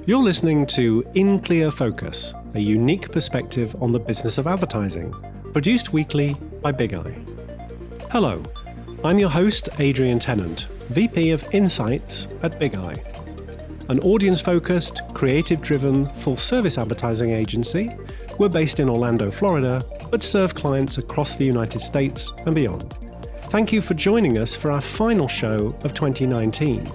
You're listening to In Clear Focus, a unique perspective on the business of advertising, produced weekly by Bigeye. Hello, I'm your host, Adrian Tennant, VP of Insights at Bigeye, an audience-focused, creative-driven, full-service advertising agency. We're based in Orlando, Florida, but serve clients across the United States and beyond. Thank you for joining us for our final show of 2019.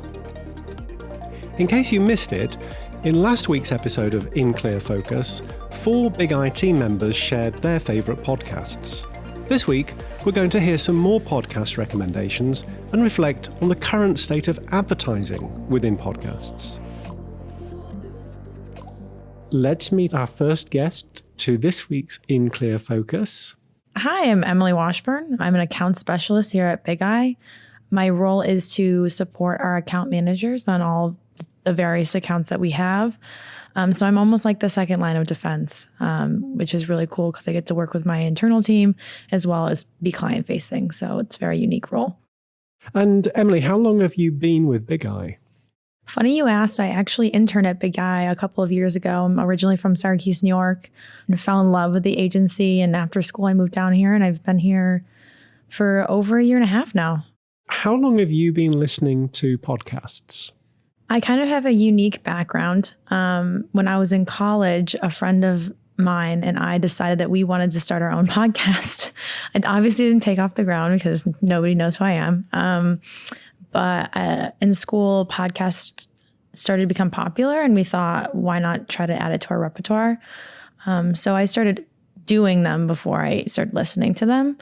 In case you missed it, in last week's episode of In Clear Focus, 4 Bigeye team members shared their favourite podcasts. This week, we're going to hear some more podcast recommendations and reflect on the current state of advertising within podcasts. Let's meet our first guest to this week's In Clear Focus. Hi, I'm Emily Washburn. I'm an account specialist here at Bigeye. My role is to support our account managers on all the various accounts that we have. So I'm almost like the second line of defense, which is really cool because I get to work with my internal team as well as be client facing. So it's a very unique role. And Emily, how long have you been with Bigeye? Funny you asked. I actually interned at Bigeye a couple of years ago. I'm originally from Syracuse, New York, and fell in love with the agency. And after school, I moved down here, and I've been here for over a year and a half now. How long have you been listening to podcasts? I kind of have a unique background. When I was in college, a friend of mine and I decided that we wanted to start our own podcast. It obviously didn't take off the ground because nobody knows who I am. But in school, podcasts started to become popular, and we thought, why not try to add it to our repertoire? So I started doing them before I started listening to them.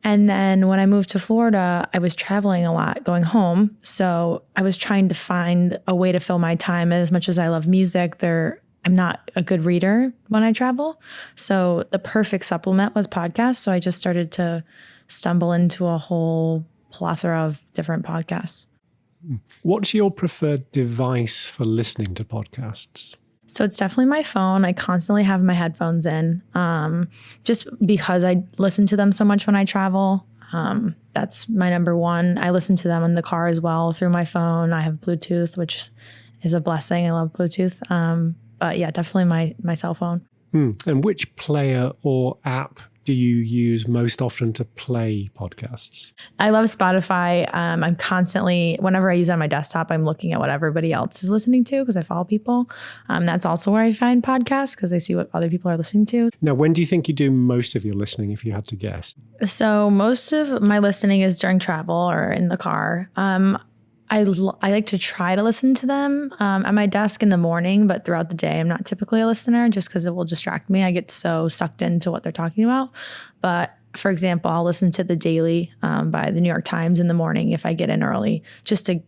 And then when I moved to Florida, I was traveling a lot, going home. So I was trying to find a way to fill my time. As much as I love music, I'm not a good reader when I travel. So the perfect supplement was podcasts. So I just started to stumble into a whole plethora of different podcasts. What's your preferred device for listening to podcasts? So it's definitely my phone. I constantly have my headphones in, just because I listen to them so much when I travel. That's my number one. I listen to them in the car as well through my phone. I have Bluetooth, which is a blessing. I love Bluetooth. But yeah, definitely my cell phone. And which player or app do you use most often to play podcasts? I love Spotify. I'm constantly, whenever I use it on my desktop, I'm looking at what everybody else is listening to because I follow people. That's also where I find podcasts because I see what other people are listening to. Now, when do you think you do most of your listening, if you had to guess? So most of my listening is during travel or in the car. I like to try to listen to them at my desk in the morning, but throughout the day, I'm not typically a listener just because it will distract me. I get so sucked into what they're talking about. But for example, I'll listen to The Daily by the New York Times in the morning if I get in early, just to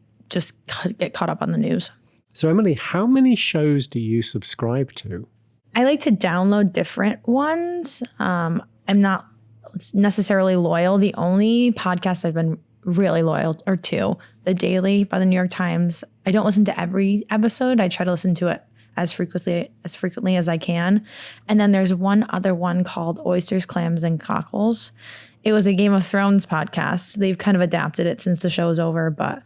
get caught up on the news. So Emily, how many shows do you subscribe to? I like to download different ones. I'm not necessarily loyal. The only podcast I've been really loyal are 2. The Daily by the New York Times. I don't listen to every episode. I try to listen to it as frequently as I can. And then there's one other one called Oysters, Clams, and Cockles. It was a Game of Thrones podcast. They've kind of adapted it since the show is over, but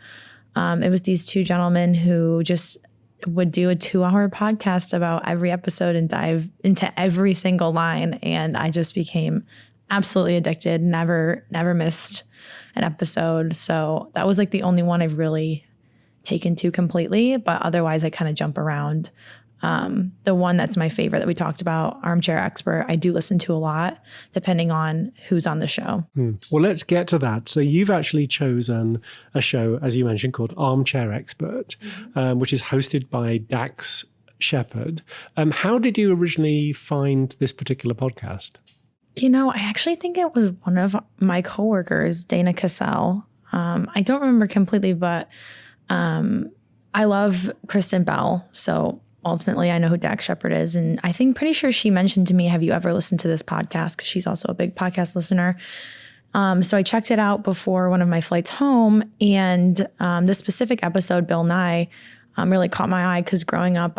it was these 2 gentlemen who just would do a 2-hour podcast about every episode and dive into every single line. And I just became absolutely addicted, never missed an episode. So that was like the only one I've really taken to completely, but otherwise I kind of jump around. The one that's my favorite that we talked about, Armchair Expert, I do listen to a lot depending on who's on the show. Well, let's get to that. So you've actually chosen a show, as you mentioned, called Armchair Expert, which is hosted by Dax Shepard. How did you originally find this particular podcast? You know, I actually think it was one of my coworkers, Dana Cassell. I don't remember completely, but I love Kristen Bell. So ultimately, I know who Dax Shepard is. And I think pretty sure she mentioned to me, have you ever listened to this podcast? Because she's also a big podcast listener. So I checked it out before one of my flights home. And this specific episode, Bill Nye, really caught my eye because growing up,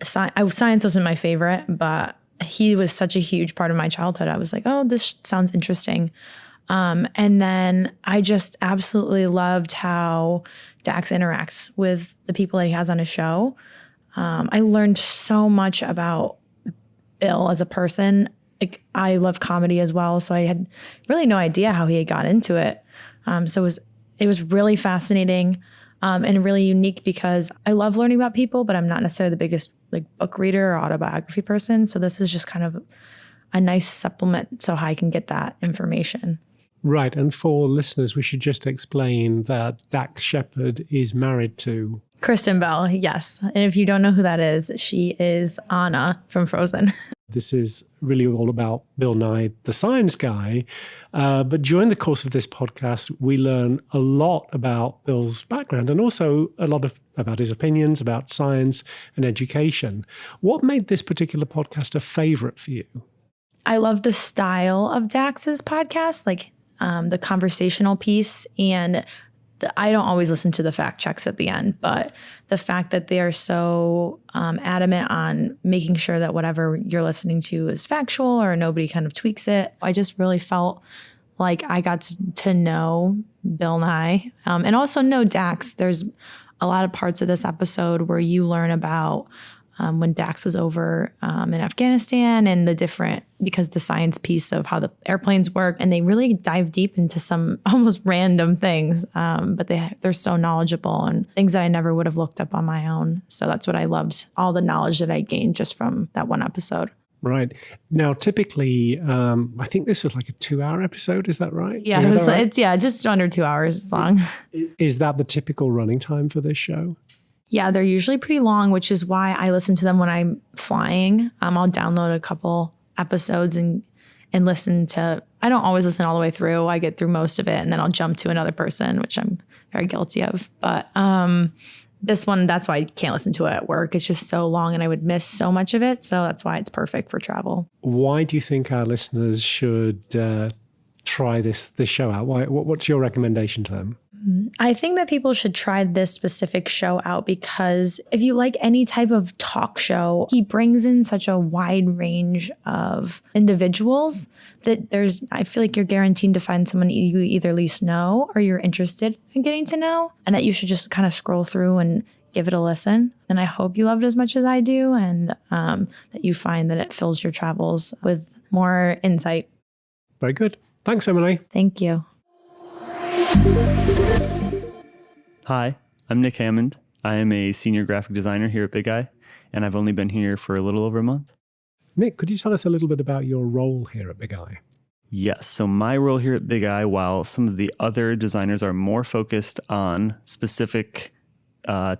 science wasn't my favorite, but he was such a huge part of my childhood. I was like, oh, this sounds interesting. And then I just absolutely loved how Dax interacts with the people that he has on his show. I learned so much about Bill as a person. Like, I love comedy as well, so I had really no idea how he had got into it. So it was really fascinating and really unique because I love learning about people, but I'm not necessarily the biggest like book reader or autobiography person. So this is just kind of a nice supplement so I can get that information. Right. And for listeners, we should just explain that Dax Shepard is married to Kristen Bell, yes. And if you don't know who that is, she is Anna from Frozen. This is really all about Bill Nye, the science guy. But during the course of this podcast, we learn a lot about Bill's background and also a lot about his opinions about science and education. What made this particular podcast a favorite for you? I love the style of Dax's podcast, like the conversational piece, and I don't always listen to the fact checks at the end, but the fact that they are so adamant on making sure that whatever you're listening to is factual or nobody kind of tweaks it. I just really felt like I got to know Bill Nye and also know Dax. There's a lot of parts of this episode where you learn about when Dax was over in Afghanistan and because the science piece of how the airplanes work, and they really dive deep into some almost random things, but they're so knowledgeable and things that I never would have looked up on my own. So that's what I loved, all the knowledge that I gained just from that one episode. Right. Now, typically, I think this was like a 2-hour episode. Is that right? Yeah, it's just under 2 hours long. Is that the typical running time for this show? Yeah, they're usually pretty long, which is why I listen to them when I'm flying. I'll download a couple episodes and listen to, I don't always listen all the way through. I get through most of it and then I'll jump to another person, which I'm very guilty of. But this one, that's why I can't listen to it at work. It's just so long and I would miss so much of it. So that's why it's perfect for travel. Why do you think our listeners should try this show out? What's your recommendation to them? I think that people should try this specific show out because if you like any type of talk show, he brings in such a wide range of individuals that I feel like you're guaranteed to find someone you either at least know or you're interested in getting to know, and that you should just kind of scroll through and give it a listen. And I hope you loved it as much as I do, and that you find that it fills your travels with more insight. Very good. Thanks, Emily. Thank you. Hi, I'm Nick Hammond. I am a senior graphic designer here at Bigeye, and I've only been here for a little over a month. Nick, could you tell us a little bit about your role here at Bigeye? Yes, so my role here at Bigeye, while some of the other designers are more focused on specific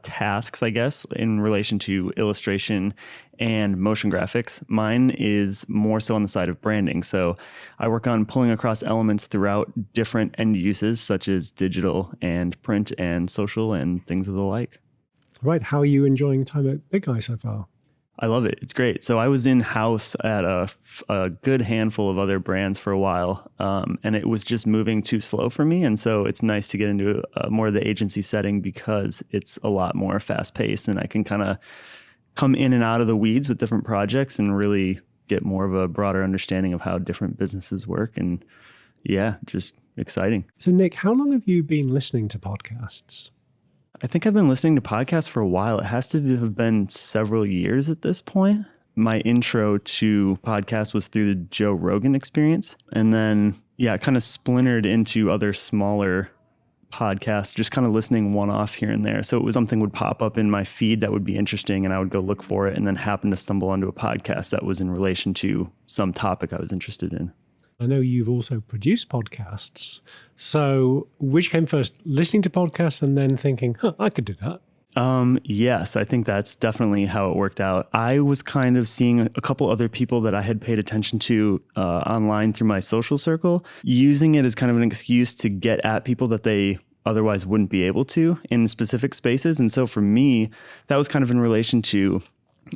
tasks, I guess, in relation to illustration and motion graphics, mine is more so on the side of branding. So I work on pulling across elements throughout different end uses, such as digital and print and social and things of the like. Right. How are you enjoying time at Bigeye so far? I love it. It's great. So I was in-house at a good handful of other brands for a while, and it was just moving too slow for me. And so it's nice to get into more of the agency setting because it's a lot more fast-paced, and I can kind of come in and out of the weeds with different projects and really get more of a broader understanding of how different businesses work. And yeah, just exciting. So Nick, how long have you been listening to podcasts? I think I've been listening to podcasts for a while. It has to have been several years at this point. My intro to podcasts was through the Joe Rogan experience. And then, it kind of splintered into other smaller podcasts, just kind of listening one off here and there. So it was something would pop up in my feed that would be interesting and I would go look for it and then happen to stumble onto a podcast that was in relation to some topic I was interested in. I know you've also produced podcasts. So which came first, listening to podcasts and then thinking, I could do that? Yes, I think that's definitely how it worked out. I was kind of seeing a couple other people that I had paid attention to online through my social circle, using it as kind of an excuse to get at people that they otherwise wouldn't be able to in specific spaces. And so for me, that was kind of in relation to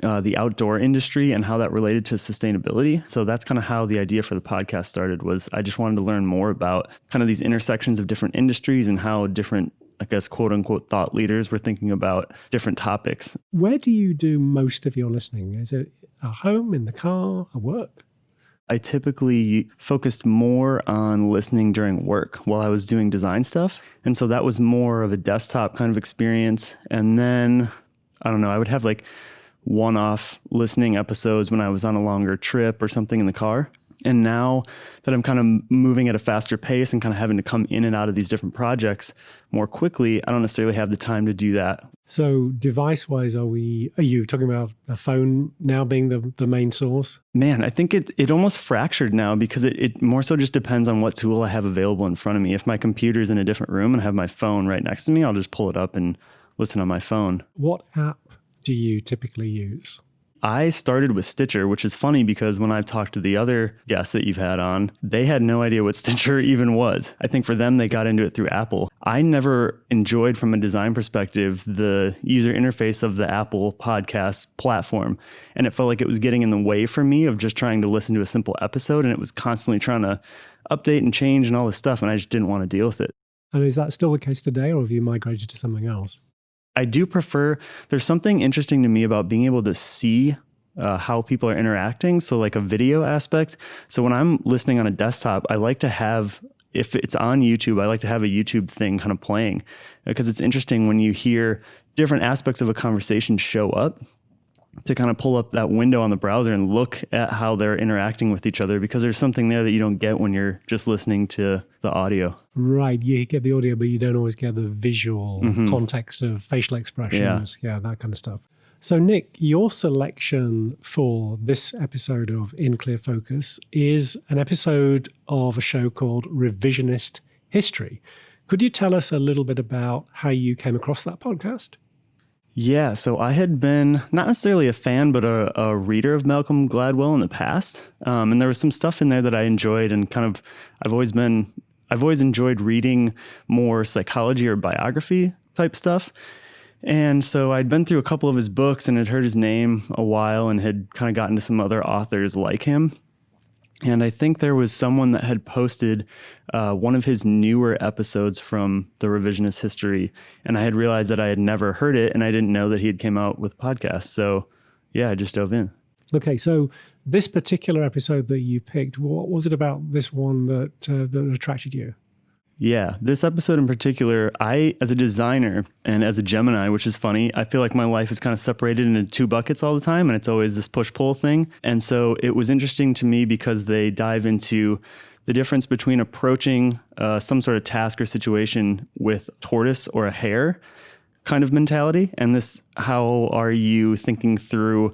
the outdoor industry and how that related to sustainability. So that's kind of how the idea for the podcast started, was I just wanted to learn more about kind of these intersections of different industries and how different, I guess, quote unquote, thought leaders were thinking about different topics. Where do you do most of your listening? Is it at home, in the car, at work? I typically focused more on listening during work while I was doing design stuff. And so that was more of a desktop kind of experience. And then, I don't know, I would have like one-off listening episodes when I was on a longer trip or something in the car. And now that I'm kind of moving at a faster pace and kind of having to come in and out of these different projects more quickly, I don't necessarily have the time to do that. So device-wise, are you talking about a phone now being the main source? Man, I think it almost fractured now because it more so just depends on what tool I have available in front of me. If my computer's in a different room and I have my phone right next to me, I'll just pull it up and listen on my phone. What app do you typically use? I started with Stitcher, which is funny because when I've talked to the other guests that you've had on, they had no idea what Stitcher even was. I think for them, they got into it through Apple. I never enjoyed, from a design perspective, the user interface of the Apple podcast platform. And it felt like it was getting in the way for me of just trying to listen to a simple episode. And it was constantly trying to update and change and all this stuff. And I just didn't want to deal with it. And is that still the case today, or have you migrated to something else? I do prefer, there's something interesting to me about being able to see how people are interacting. So like a video aspect. So when I'm listening on a desktop, I like to have, if it's on YouTube, I like to have a YouTube thing kind of playing, because it's interesting when you hear different aspects of a conversation show up, to kind of pull up that window on the browser and look at how they're interacting with each other, because there's something there that you don't get when you're just listening to the audio. Right. You get the audio, but you don't always get the visual context of facial expressions. Yeah, that kind of stuff. So Nick, your selection for this episode of In Clear Focus is an episode of a show called Revisionist History. Could you tell us a little bit about how you came across that podcast? Yeah, so I had been not necessarily a fan, but a reader of Malcolm Gladwell in the past. And there was some stuff in there that I enjoyed, and kind of, I've always enjoyed reading more psychology or biography type stuff. And so I'd been through a couple of his books and had heard his name a while and had kind of gotten to some other authors like him. And I think there was someone that had posted one of his newer episodes from the Revisionist History, and I had realized that I had never heard it, and I didn't know that he had came out with podcasts. So yeah, I just dove in. Okay, so this particular episode that you picked, what was it about this one that attracted you? Yeah, this episode in particular, I, as a designer and as a Gemini, which is funny, I feel like my life is kind of separated into two buckets all the time, and it's always this push-pull thing. And so it was interesting to me because they dive into the difference between approaching some sort of task or situation with tortoise or a hare kind of mentality, and this, how are you thinking through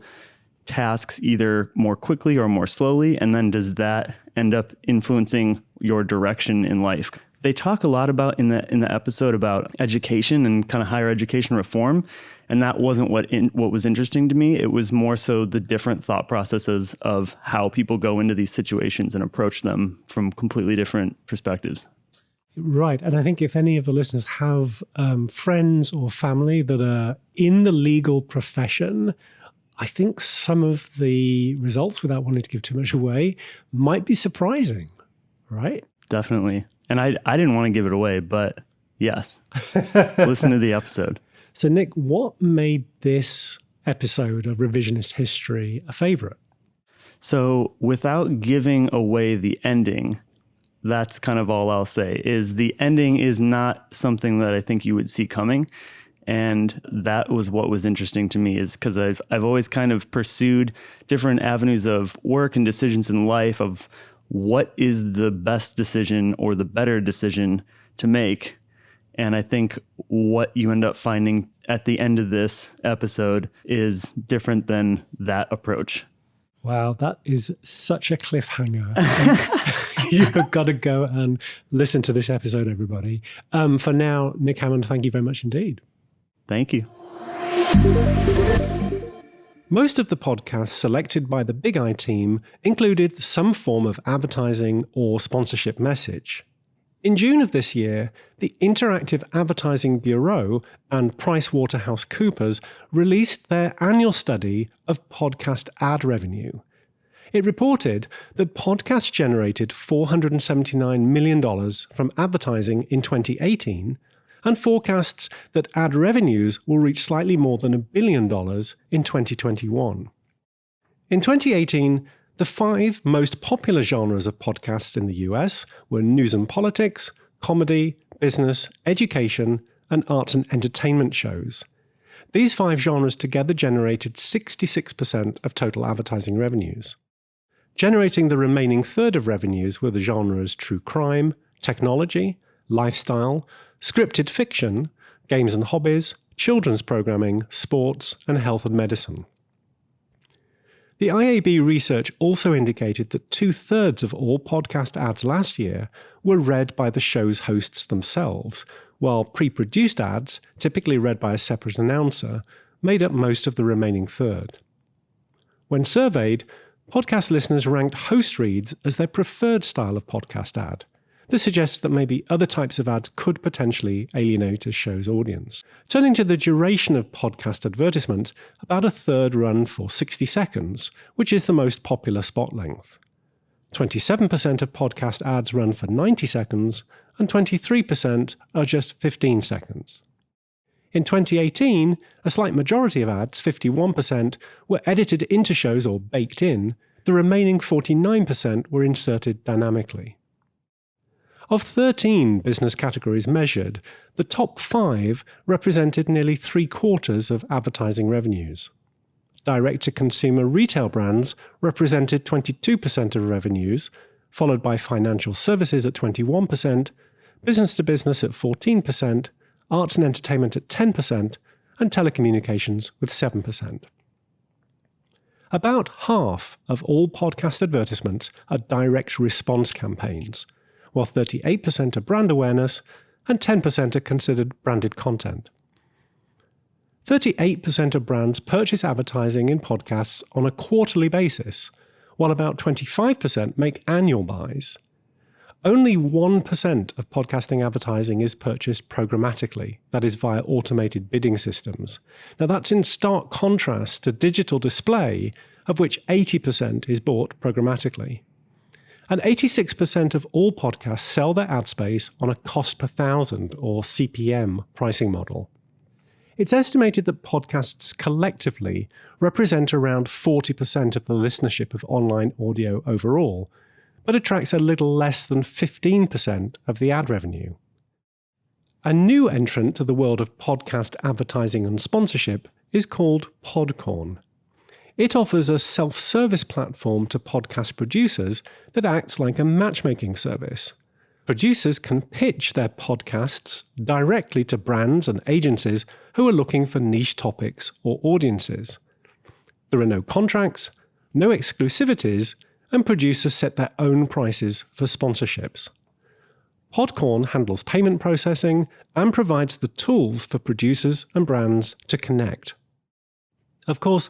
tasks either more quickly or more slowly, and then does that end up influencing your direction in life? They talk a lot about in the episode about education and kind of higher education reform, and that wasn't what was interesting to me. It was more so the different thought processes of how people go into these situations and approach them from completely different perspectives. Right, and I think if any of the listeners have friends or family that are in the legal profession, I think some of the results, without wanting to give too much away, might be surprising, right? Definitely. And I didn't want to give it away, but yes, listen to the episode. So Nick, what made this episode of Revisionist History a favorite? So without giving away the ending, that's kind of all I'll say, is the ending is not something that I think you would see coming. And that was what was interesting to me, is because I've always kind of pursued different avenues of work and decisions in life of what is the best decision or the better decision to make. And I think what you end up finding at the end of this episode is different than that approach. Wow, that is such a cliffhanger. You've got to go and listen to this episode, everybody. For now, Nick Hammond, thank you very much indeed. Thank you. Most of the podcasts selected by the Bigeye team included some form of advertising or sponsorship message. In June of this year, the Interactive Advertising Bureau and PricewaterhouseCoopers released their annual study of podcast ad revenue. It reported that podcasts generated $479 million from advertising in 2018, and forecasts that ad revenues will reach slightly more than $1 billion in 2021. In 2018, The 5 most popular genres of podcasts in the US were news and politics, comedy, business, education, and arts and entertainment shows. These 5 genres together generated 66% of total advertising revenues. Generating the remaining third of revenues were the genres true crime, technology, lifestyle, scripted fiction, games and hobbies, children's programming, sports, and health and medicine. The IAB research also indicated that 2/3 of all podcast ads last year were read by the show's hosts themselves, while pre-produced ads, typically read by a separate announcer, made up most of the remaining third. When surveyed, podcast listeners ranked host reads as their preferred style of podcast ad. This suggests that maybe other types of ads could potentially alienate a show's audience. Turning to the duration of podcast advertisements, about a third run for 60 seconds, which is the most popular spot length. 27% of podcast ads run for 90 seconds, and 23% are just 15 seconds. In 2018, a slight majority of ads, 51%, were edited into shows or baked in. The remaining 49% were inserted dynamically. Of 13 business categories measured, the top 5 represented nearly 3/4 of advertising revenues. Direct-to-consumer retail brands represented 22% of revenues, followed by financial services at 21%, business-to-business at 14%, arts and entertainment at 10%, and telecommunications with 7%. About half of all podcast advertisements are direct response campaigns, while 38% are brand awareness and 10% are considered branded content. 38% of brands purchase advertising in podcasts on a quarterly basis, while about 25% make annual buys. Only 1% of podcasting advertising is purchased programmatically, that is via automated bidding systems. Now that's in stark contrast to digital display, of which 80% is bought programmatically. And 86% of all podcasts sell their ad space on a cost per thousand, or CPM, pricing model. It's estimated that podcasts collectively represent around 40% of the listenership of online audio overall, but attracts a little less than 15% of the ad revenue. A new entrant to the world of podcast advertising and sponsorship is called Podcorn. It offers a self-service platform to podcast producers that acts like a matchmaking service. Producers can pitch their podcasts directly to brands and agencies who are looking for niche topics or audiences. There are no contracts, no exclusivities, and producers set their own prices for sponsorships. Podcorn handles payment processing and provides the tools for producers and brands to connect. Of course,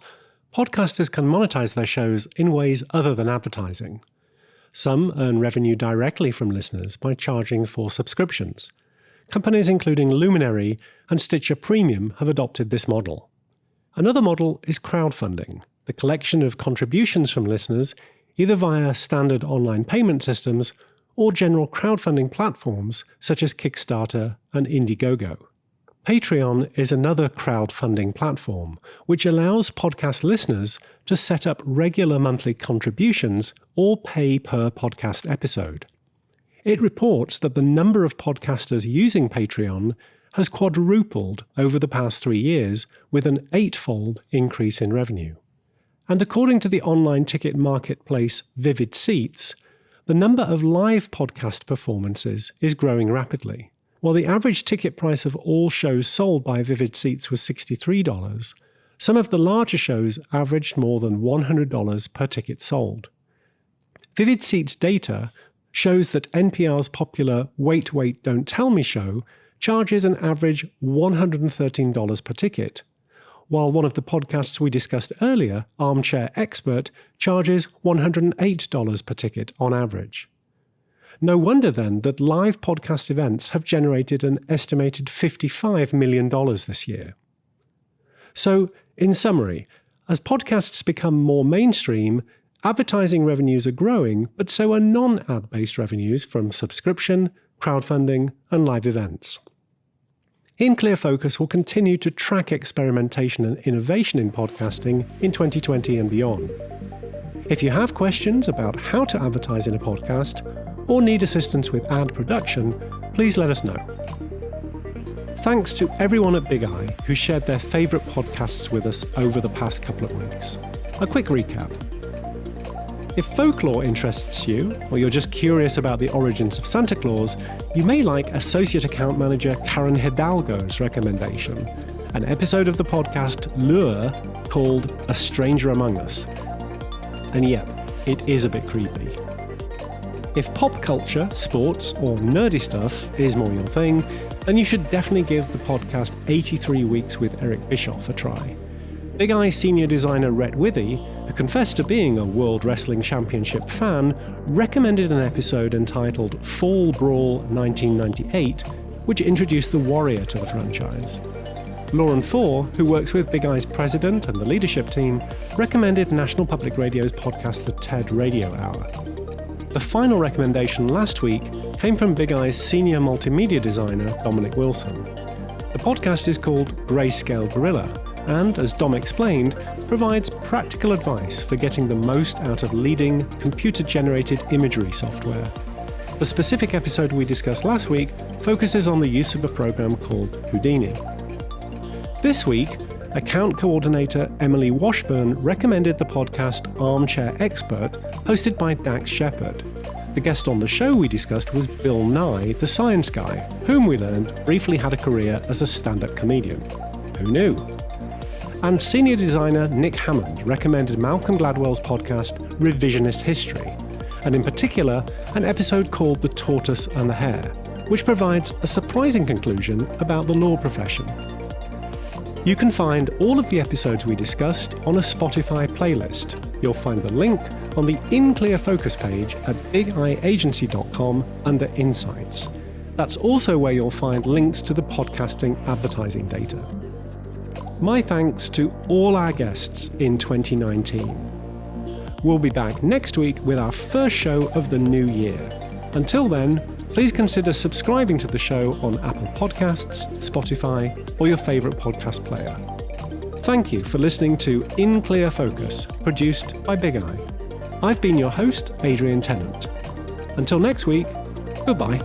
podcasters can monetize their shows in ways other than advertising. Some earn revenue directly from listeners by charging for subscriptions. Companies including Luminary and Stitcher Premium have adopted this model. Another model is crowdfunding, the collection of contributions from listeners either via standard online payment systems or general crowdfunding platforms such as Kickstarter and Indiegogo. Patreon is another crowdfunding platform which allows podcast listeners to set up regular monthly contributions or pay per podcast episode. It reports that the number of podcasters using Patreon has quadrupled over the past 3 years, with an 8-fold increase in revenue. And according to the online ticket marketplace Vivid Seats, the number of live podcast performances is growing rapidly. While the average ticket price of all shows sold by Vivid Seats was $63, some of the larger shows averaged more than $100 per ticket sold. Vivid Seats data shows that NPR's popular Wait, Wait, Don't Tell Me show charges an average $113 per ticket, while one of the podcasts we discussed earlier, Armchair Expert, charges $108 per ticket on average. No wonder then that live podcast events have generated an estimated $55 million this year. So, in summary, as podcasts become more mainstream, advertising revenues are growing, but so are non-ad-based revenues from subscription, crowdfunding, and live events. In Clear Focus will continue to track experimentation and innovation in podcasting in 2020 and beyond. If you have questions about how to advertise in a podcast or need assistance with ad production, please let us know. Thanks to everyone at Bigeye who shared their favourite podcasts with us over the past couple of weeks. A quick recap. If folklore interests you, or you're just curious about the origins of Santa Claus, you may like Associate Account Manager Karen Hidalgo's recommendation, an episode of the podcast Lure called A Stranger Among Us. And yeah, it is a bit creepy. If pop culture, sports, or nerdy stuff is more your thing, then you should definitely give the podcast 83 Weeks with Eric Bischoff a try. Bigeye senior designer Rhett Withy, who confessed to being a World Wrestling Championship fan, recommended an episode entitled Fall Brawl 1998, which introduced the Warrior to the franchise. Lauren Four, who works with Bigeye's president and the leadership team, recommended National Public Radio's podcast The TED Radio Hour. The final recommendation last week came from Bigeye's senior multimedia designer Dominic Wilson. The podcast is called Grayscale Gorilla, and, as Dom explained, provides practical advice for getting the most out of leading computer-generated imagery software. The specific episode we discussed last week focuses on the use of a program called Houdini. This week, account coordinator Emily Washburn recommended the podcast Armchair Expert, hosted by Dax Shepard. The guest on the show we discussed was Bill Nye, the science guy, whom we learned briefly had a career as a stand-up comedian. Who knew? And senior designer Nick Hammond recommended Malcolm Gladwell's podcast Revisionist History, and in particular, an episode called The Tortoise and the Hare, which provides a surprising conclusion about the law profession. You can find all of the episodes we discussed on a Spotify playlist. You'll find the link on the In Clear Focus page at bigeyeagency.com under Insights. That's also where you'll find links to the podcasting advertising data. My thanks to all our guests in 2019. We'll be back next week with our first show of the new year. Until then, please consider subscribing to the show on Apple Podcasts, Spotify, or your favourite podcast player. Thank you for listening to In Clear Focus, produced by Bigeye. I've been your host, Adrian Tennant. Until next week, goodbye.